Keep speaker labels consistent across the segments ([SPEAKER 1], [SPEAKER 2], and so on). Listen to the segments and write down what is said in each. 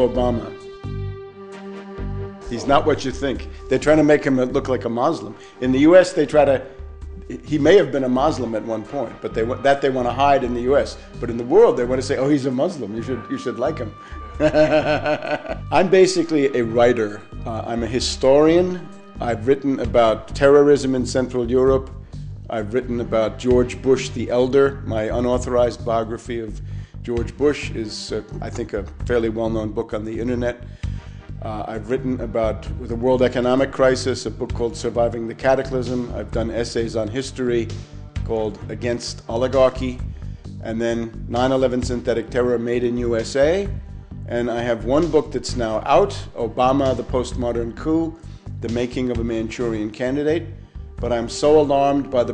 [SPEAKER 1] Obama. He's not what you think. They're trying to make him look like a Muslim. In the U.S., he may have been a Muslim at one point, but they want to hide in the U.S. But in the world, they want to say, oh, he's a Muslim. You should like him. I'm basically a writer. I'm a historian. I've written about terrorism in Central Europe. I've written about George Bush the Elder. My unauthorized biography of George Bush is, I think, a fairly well-known book on the internet. I've written about the world economic crisis, a book called Surviving the Cataclysm. I've done essays on history called Against Oligarchy, and then 9/11 Synthetic Terror Made in USA. And I have one book that's now out, Obama, the Postmodern Coup, The Making of a Manchurian Candidate. But I'm so alarmed by the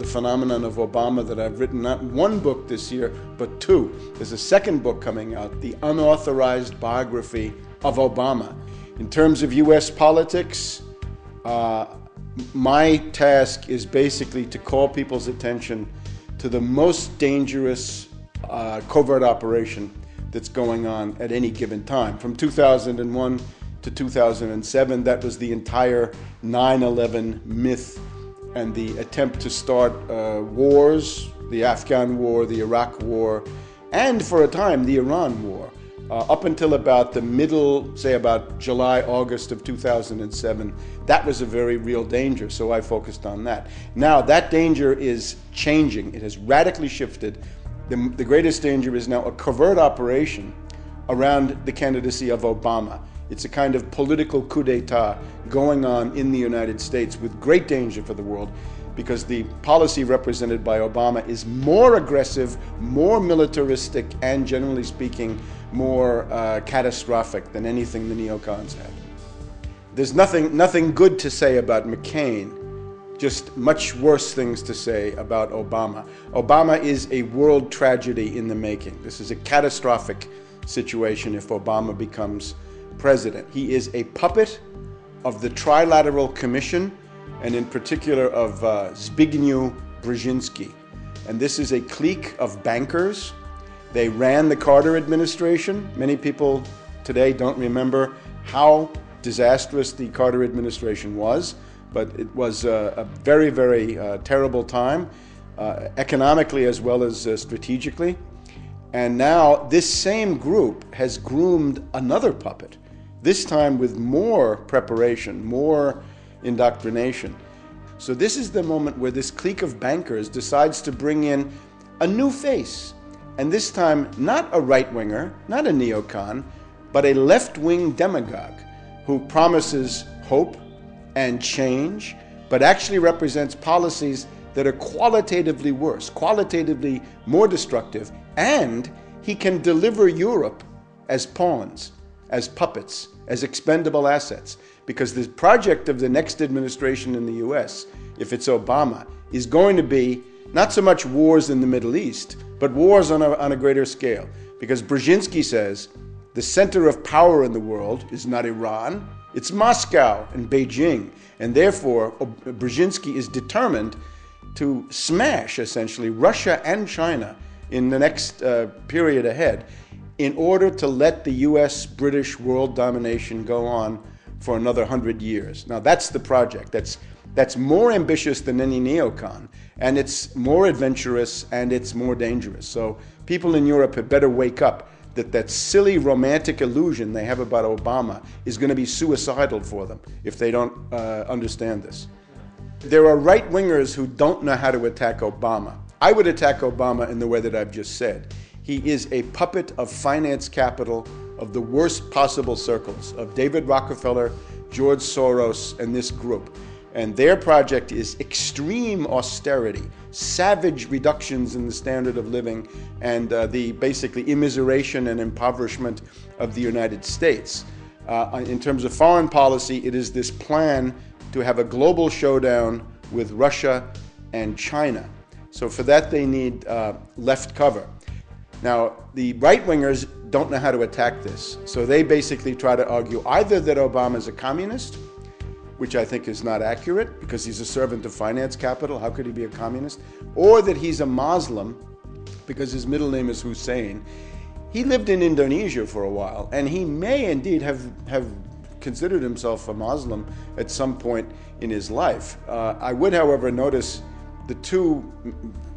[SPEAKER 1] phenomenon of Obama that I've written not one book this year, but two. There's a second book coming out, The Unauthorized Biography of Obama. In terms of U.S. politics, my task is basically to call people's attention to the most dangerous covert operation that's going on at any given time. From 2001 to 2007, that was the entire 9/11 myth and the attempt to start wars, the Afghan war, the Iraq war, and for a time, the Iran war. Up until about the middle, say about July, August of 2007, that was a very real danger, so I focused on that. Now, that danger is changing. It has radically shifted. The greatest danger is now a covert operation around the candidacy of Obama. It's a kind of political coup d'etat going on in the United States with great danger for the world, because the policy represented by Obama is more aggressive, more militaristic, and generally speaking, more catastrophic than anything the neocons had. There's nothing good to say about McCain, just much worse things to say about Obama. Obama is a world tragedy in the making. This is a catastrophic situation if Obama becomes president. He is a puppet of the Trilateral Commission, and in particular of Zbigniew Brzezinski. And this is a clique of bankers. They ran the Carter administration. Many people today don't remember how disastrous the Carter administration was, but it was a very, very terrible time, economically as well as strategically. And now this same group has groomed another puppet, this time with more preparation, more indoctrination. So this is the moment where this clique of bankers decides to bring in a new face. And this time, not a right-winger, not a neocon, but a left-wing demagogue who promises hope and change, but actually represents policies that are qualitatively worse, qualitatively more destructive, and he can deliver Europe as pawns, as puppets, as expendable assets. Because the project of the next administration in the US, if it's Obama, is going to be not so much wars in the Middle East, but wars on a greater scale. Because Brzezinski says the center of power in the world is not Iran, it's Moscow and Beijing. And therefore, Brzezinski is determined to smash, essentially, Russia and China in the next period ahead in order to let the US-British world domination go on for another 100 years. Now, that's the project. That's more ambitious than any neocon, and it's more adventurous, and it's more dangerous. So people in Europe had better wake up that silly romantic illusion they have about Obama is going to be suicidal for them if they don't understand this. There are right-wingers who don't know how to attack Obama. I would attack Obama in the way that I've just said. He is a puppet of finance capital of the worst possible circles, of David Rockefeller, George Soros, and this group. And their project is extreme austerity, savage reductions in the standard of living, and the basically immiseration and impoverishment of the United States. In terms of foreign policy, it is this plan to have a global showdown with Russia and China. So for that, they need left cover. Now, the right-wingers don't know how to attack this. So they basically try to argue either that Obama is a communist, which I think is not accurate because he's a servant of finance capital. How could he be a communist? Or that he's a Muslim because his middle name is Hussein. he lived in Indonesia for a while, and he may indeed have considered himself a Muslim at some point in his life. I would, however, notice the two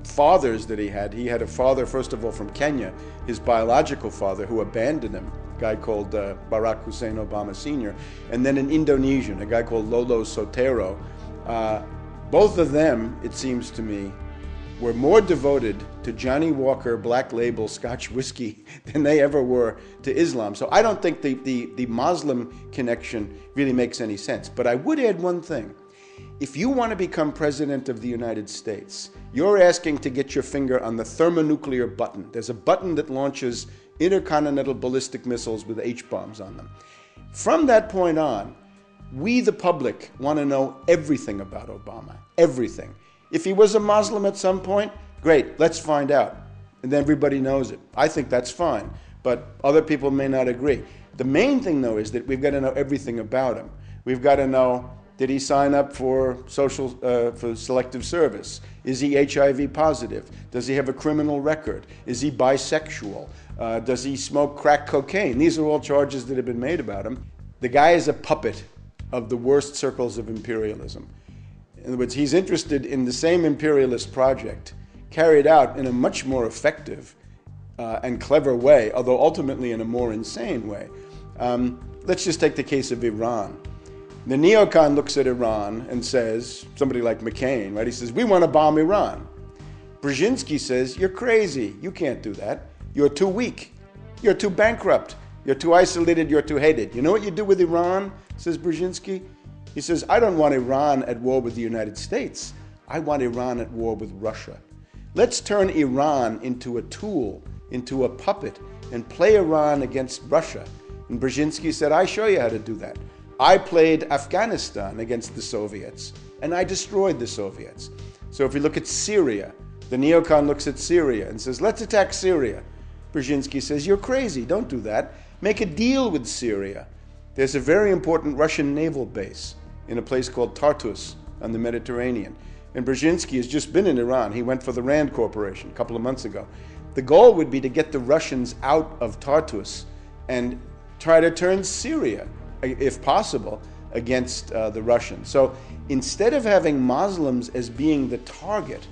[SPEAKER 1] fathers that he had. He had a father, first of all, from Kenya, his biological father, who abandoned him, a guy called Barack Hussein Obama Sr., and then an Indonesian, a guy called Lolo Sotero. Both of them, it seems to me, were more devoted to Johnny Walker Black Label Scotch whiskey than they ever were to Islam. So I don't think the Muslim connection really makes any sense. But I would add one thing. If you want to become president of the United States, you're asking to get your finger on the thermonuclear button. There's a button that launches intercontinental ballistic missiles with H-bombs on them. From that point on, we, the public, want to know everything about Obama, everything. If he was a Muslim at some point, great, let's find out. And then everybody knows it. I think that's fine, but other people may not agree. The main thing, though, is that we've got to know everything about him. We've got to know, did he sign up for for selective service? Is he HIV positive? Does he have a criminal record? Is he bisexual? Does he smoke crack cocaine? These are all charges that have been made about him. The guy is a puppet of the worst circles of imperialism. In other words, he's interested in the same imperialist project carried out in a much more effective and clever way, although ultimately in a more insane way. Let's just take the case of Iran. The neocon looks at Iran and says, somebody like McCain, right? He says, we want to bomb Iran. Brzezinski says, you're crazy. You can't do that. You're too weak. You're too bankrupt. You're too isolated. You're too hated. You know what you do with Iran, says Brzezinski? He says, I don't want Iran at war with the United States. I want Iran at war with Russia. Let's turn Iran into a tool, into a puppet, and play Iran against Russia. And Brzezinski said, I show you how to do that. I played Afghanistan against the Soviets, and I destroyed the Soviets. So if we look at Syria, the neocon looks at Syria and says, let's attack Syria. Brzezinski says, you're crazy, don't do that. Make a deal with Syria. There's a very important Russian naval base in a place called Tartus on the Mediterranean. And Brzezinski has just been in Iran. He went for the Rand Corporation a couple of months ago. The goal would be to get the Russians out of Tartus and try to turn Syria, if possible, against the Russians. So instead of having Muslims as being the target,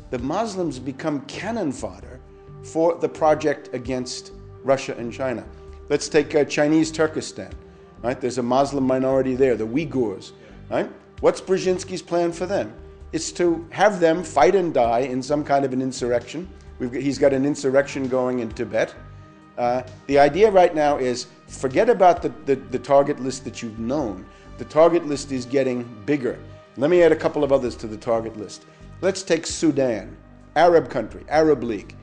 [SPEAKER 1] the Muslims become cannon fodder for the project against Russia and China. Let's take Chinese Turkestan. Right? There's a Muslim minority there, the Uyghurs. Right? What's Brzezinski's plan for them? It's to have them fight and die in some kind of an insurrection. He's got an insurrection going in Tibet. The idea right now is forget about the target list that you've known. The target list is getting bigger. Let me add a couple of others to the target list. Let's take Sudan, Arab country, Arab League.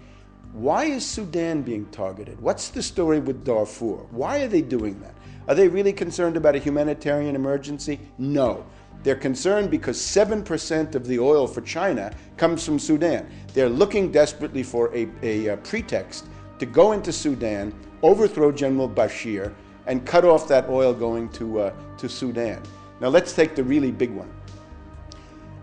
[SPEAKER 1] Why is Sudan being targeted? What's the story with Darfur? Why are they doing that? Are they really concerned about a humanitarian emergency? No. They're concerned because 7% of the oil for China comes from Sudan. They're looking desperately for a pretext to go into Sudan, overthrow General Bashir, and cut off that oil going to Sudan. Now let's take the really big one.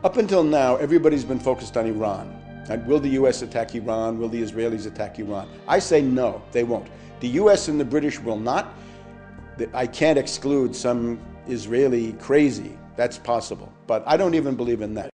[SPEAKER 1] Up until now, everybody's been focused on Iran. And will the US attack Iran? Will the Israelis attack Iran? I say no, they won't. The US and the British will not. I can't exclude some Israeli crazy. That's possible. But I don't even believe in that.